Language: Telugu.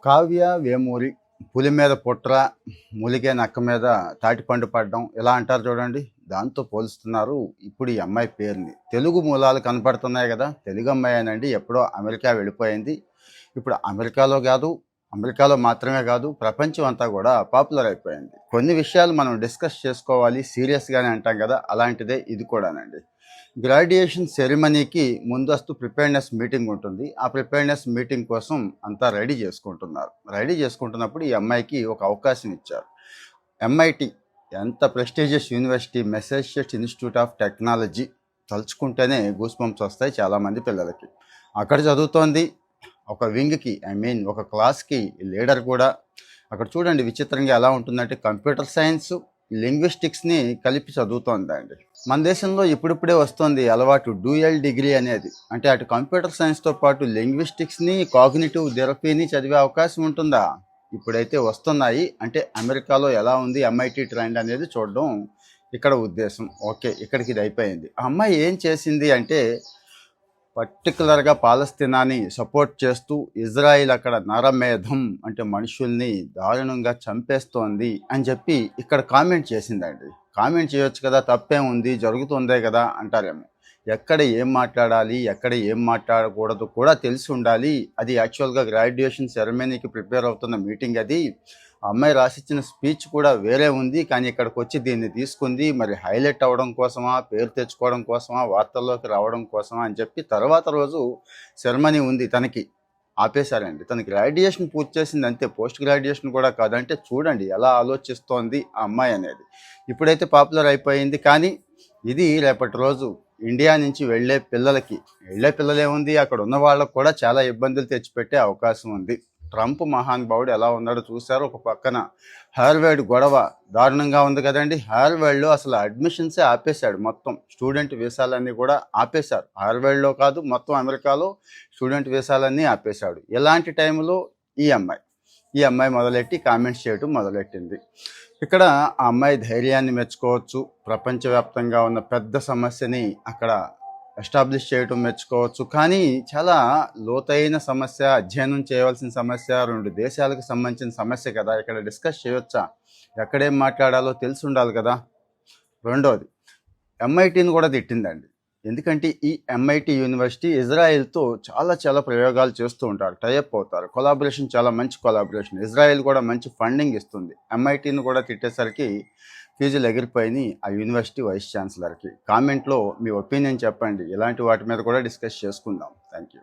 కావ్య వేమూరి పులి మీద పుట్ర మూలిగే నక్క మీద తాటిపండు పడడం ఇలా అంటారు చూడండి. దాంతో పోలుస్తున్నారు ఇప్పుడు ఈ అమ్మాయి పేరుని. తెలుగు మూలాలు కనపడుతున్నాయి కదా. తెలుగు అమ్మాయినండి, ఎప్పుడో అమెరికా వెళ్ళిపోయింది. ఇప్పుడు అమెరికాలో మాత్రమే కాదు, ప్రపంచం అంతా కూడా పాపులర్ అయిపోయింది. కొన్ని విషయాలు మనం డిస్కస్ చేసుకోవాలి, సీరియస్గానే అంటాం కదా, అలాంటిదే ఇది కూడానండి. గ్రాడ్యుయేషన్ సెరమనీకి ముందస్తు ప్రిపేర్నెస్ మీటింగ్ ఉంటుంది. ఆ ప్రిపేర్నెస్ మీటింగ్ కోసం అంతా రెడీ చేసుకుంటున్నారు. రెడీ చేసుకుంటున్నప్పుడు ఈ అమ్మాయికి ఒక అవకాశం ఇచ్చారు. ఎంఐటి ఎంత prestigious university, Massachusetts institute of technology, తలుచుకుంటేనే గూస్ బంప్స్ వస్తాయి చాలామంది పిల్లలకి. అక్కడ చదువుతోంది. ఒక వింగ్కి, ఒక క్లాస్కి లీడర్ కూడా. అక్కడ చూడండి విచిత్రంగా ఎలా ఉంటుందంటే, కంప్యూటర్ సైన్స్ లింగ్విస్టిక్స్ని కలిపి చదువుతోందండి. మన దేశంలో ఇప్పుడిప్పుడే వస్తుంది అలవాటు డ్యూయల్ డిగ్రీ అనేది. అంటే అటు కంప్యూటర్ సైన్స్తో పాటు లింగ్విస్టిక్స్ని, కాగ్నిటివ్ థెరపీని చదివే అవకాశం ఉంటుందా? ఇప్పుడైతే వస్తున్నాయి. అంటే అమెరికాలో ఎలా ఉంది ఎంఐటి ట్రెండ్ అనేది చూడడం ఇక్కడ ఉద్దేశం. ఓకే, ఇక్కడికి ఇది అయిపోయింది. ఆ అమ్మాయి ఏం చేసింది అంటే, పర్టికులర్గా పాలస్తీనాని సపోర్ట్ చేస్తూ ఇజ్రాయిల్ అక్కడ నరమేధం అంటే మనుషుల్ని దారుణంగా చంపేస్తోంది అని చెప్పి ఇక్కడ కామెంట్ చేసిందండి. కామెంట్ చేయొచ్చు కదా, తప్పేం ఉంది, జరుగుతుందే కదా అంటారేమో. ఎక్కడ ఏం మాట్లాడాలి, ఎక్కడ ఏం మాట్లాడకూడదు కూడా తెలిసి ఉండాలి. అది యాక్చువల్గా గ్రాడ్యుయేషన్ సెరమనీకి ప్రిపేర్ అవుతున్న మీటింగ్ అది. ఆ అమ్మాయి రాసిచ్చిన స్పీచ్ కూడా వేరే ఉంది, కానీ ఇక్కడికి వచ్చి దీన్ని తీసుకుంది. మరి హైలైట్ అవ్వడం కోసమా, పేరు తెచ్చుకోవడం కోసమా, వార్తల్లోకి రావడం కోసమా అని చెప్పి తర్వాత రోజు సెరమనీ ఉంది తనకి, ఆపేశారండి. తన గ్రాడ్యుయేషన్ పూర్తి చేసింది అంతే, పోస్ట్ గ్రాడ్యుయేషన్ కూడా కాదంటే చూడండి ఎలా ఆలోచిస్తోంది ఆ అమ్మాయి అనేది. ఇప్పుడైతే పాపులర్ అయిపోయింది, కానీ ఇది రేపటి రోజు ఇండియా నుంచి వెళ్ళే పిల్లలే ఉంది, అక్కడ ఉన్న వాళ్ళకు కూడా చాలా ఇబ్బందులు తెచ్చిపెట్టే అవకాశం ఉంది. ట్రంప్ మహానుభావుడు ఎలా ఉన్నాడో చూశారు. ఒక పక్కన హార్వర్డ్ గొడవ దారుణంగా ఉంది కదండి. హార్వర్డ్లో అసలు అడ్మిషన్సే ఆపేశాడు. మొత్తం స్టూడెంట్ వీసాలన్నీ కూడా ఆపేశారు. హార్వర్డ్లో కాదు, మొత్తం అమెరికాలో స్టూడెంట్ వీసాలన్నీ ఆపేశాడు. ఎలాంటి టైంలో ఈ అమ్మాయి మొదలెట్టి కామెంట్స్ చేయడం మొదలెట్టింది. ఇక్కడ ఆ అమ్మాయి ధైర్యాన్ని మెచ్చుకోవచ్చు. ప్రపంచవ్యాప్తంగా ఉన్న పెద్ద సమస్యని అక్కడ ఎస్టాబ్లిష్ చేయటం మెచ్చుకోవచ్చు. కానీ చాలా లోతైన సమస్య, అధ్యయనం చేయవలసిన సమస్య, 2 దేశాలకు సంబంధించిన సమస్య కదా. ఇక్కడ డిస్కస్ చేయొచ్చా? ఎక్కడేం మాట్లాడాలో తెలిసి ఉండాలి కదా. రెండోది, ఎంఐటీని కూడా తిట్టిందండి. ఎందుకంటే ఈ ఎంఐటి యూనివర్సిటీ ఇజ్రాయెల్తో చాలా ప్రయోగాలు చేస్తూ ఉంటారు, టైఅప్ అవుతారు. కొలాబరేషన్, చాలా మంచి కొలాబరేషన్. ఇజ్రాయెల్ కూడా మంచి ఫండింగ్ ఇస్తుంది. ఎంఐటీని కూడా తిట్టేసరికి ఫీజులు ఎగిరిపోయినాయి ఆ యూనివర్సిటీ వైస్ ఛాన్సలర్కి. కామెంట్లో మీ ఒపీనియన్ చెప్పండి. ఇలాంటి వాటి మీద కూడా డిస్కస్ చేసుకుందాం. Thank you.